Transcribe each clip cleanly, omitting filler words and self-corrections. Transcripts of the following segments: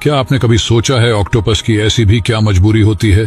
क्या आपने कभी सोचा है ऑक्टोपस की ऐसी भी क्या मजबूरी होती है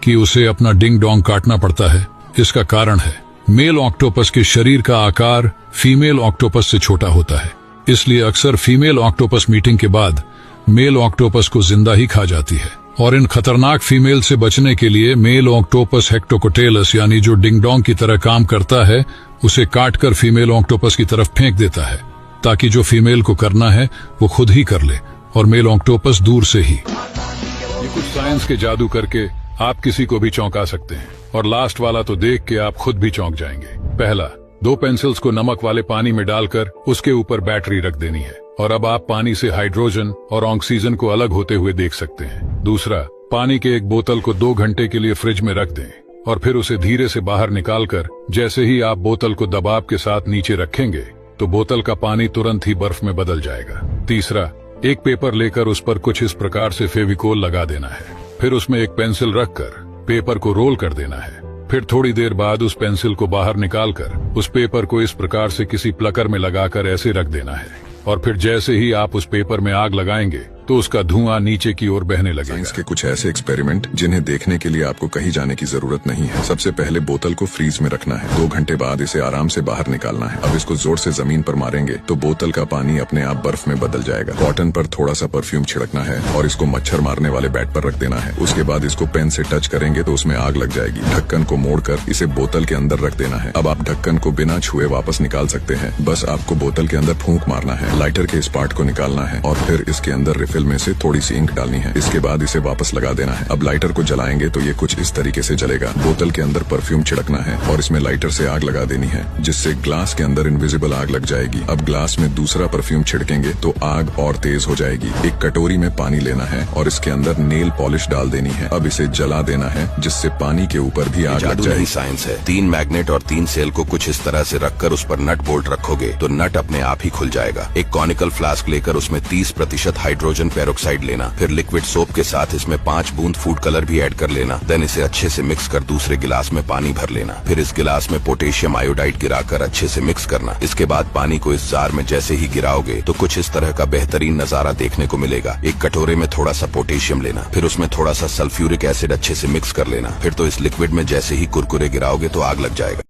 कि उसे अपना डिंग डोंग काटना पड़ता है? इसका कारण है मेल ऑक्टोपस के शरीर का आकार फीमेल ऑक्टोपस से छोटा होता है, इसलिए अक्सर फीमेल ऑक्टोपस मीटिंग के बाद मेल ऑक्टोपस को जिंदा ही खा जाती है। और इन खतरनाक फीमेल से बचने के लिए मेल ऑक्टोपस हेक्टोकोटेलस यानी जो डिंग डोंग की तरह काम करता है उसे काटकर फीमेल ऑक्टोपस की तरफ फेंक देता है, ताकि जो फीमेल को करना है वो खुद ही कर ले और मेल ऑक्टोपस दूर से ही। ये कुछ साइंस के जादू करके आप किसी को भी चौंका सकते हैं, और लास्ट वाला तो देख के आप खुद भी चौंक जाएंगे। पहला, 2 पेंसिल्स को नमक वाले पानी में डालकर उसके ऊपर बैटरी रख देनी है, और अब आप पानी से हाइड्रोजन और ऑक्सीजन को अलग होते हुए देख सकते हैं। दूसरा, पानी के एक बोतल को 2 घंटे के लिए फ्रिज में रख दें और फिर उसे धीरे से बाहर निकालकर जैसे ही आप बोतल को दबाव के साथ नीचे रखेंगे तो बोतल का पानी तुरंत ही बर्फ में बदल जाएगा। तीसरा, एक पेपर लेकर उस पर कुछ इस प्रकार से फेविकोल लगा देना है, फिर उसमें एक पेंसिल रखकर पेपर को रोल कर देना है। फिर थोड़ी देर बाद उस पेंसिल को बाहर निकालकर उस पेपर को इस प्रकार से किसी प्लकर में लगाकर ऐसे रख देना है, और फिर जैसे ही आप उस पेपर में आग लगाएंगे तो उसका धुआं नीचे की ओर बहने लगेगा। साइंस के कुछ ऐसे एक्सपेरिमेंट जिन्हें देखने के लिए आपको कहीं जाने की जरूरत नहीं है। सबसे पहले बोतल को फ्रीज में रखना है, 2 घंटे बाद इसे आराम से बाहर निकालना है। अब इसको जोर से जमीन पर मारेंगे तो बोतल का पानी अपने आप बर्फ में बदल जाएगा। कॉटन पर थोड़ा सा परफ्यूम छिड़कना है और इसको मच्छर मारने वाले बैट पर रख देना है। उसके बाद इसको पेन से टच करेंगे तो उसमें आग लग जाएगी। ढक्कन को मोड़कर इसे बोतल के अंदर रख देना है। अब आप ढक्कन को बिना छुए वापस निकाल सकते हैं। बस आपको बोतल के अंदर फूंक मारना है, लाइटर के इस पार्ट को निकालना है और फिर इसके अंदर रिफिल में से थोड़ी सी इंक डालनी है। इसके बाद इसे वापस लगा देना है। अब लाइटर को जलाएंगे तो ये कुछ इस तरीके से जलेगा। बोतल के अंदर परफ्यूम छिड़कना है और इसमें लाइटर से आग लगा देनी है, जिससे ग्लास के अंदर इनविजिबल आग लग जाएगी। अब ग्लास में दूसरा परफ्यूम छिड़केंगे तो आग और तेज हो जाएगी। एक कटोरी में पानी लेना है और इसके अंदर नेल पॉलिश डाल देनी है। अब इसे जला देना है, जिससे पानी के ऊपर भी आग लग जाएगी। साइंस है। 3 मैग्नेट और 3 सेल को कुछ इस तरह से रखकर उस पर नट बोल्ट रखोगे तो नट अपने आप ही खुल जाएगा। एक कॉनिकल फ्लास्क लेकर उसमें 30% हाइड्रोजन पेरोक्साइड लेना, फिर लिक्विड सोप के साथ इसमें 5 बूंद फूड कलर भी ऐड कर लेना। देन इसे अच्छे से मिक्स कर दूसरे गिलास में पानी भर लेना। फिर इस गिलास में पोटेशियम आयोडाइड गिराकर अच्छे से मिक्स करना। इसके बाद पानी को इस जार में जैसे ही गिराओगे तो कुछ इस तरह का बेहतरीन नजारा देखने को मिलेगा। एक कटोरे में थोड़ा सा पोटेशियम लेना, फिर उसमें थोड़ा सा सल्फ्यूरिक एसिड अच्छे से मिक्स कर लेना। फिर तो इस लिक्विड में जैसे ही कुरकुरे गिराओगे तो आग लग जाएगा।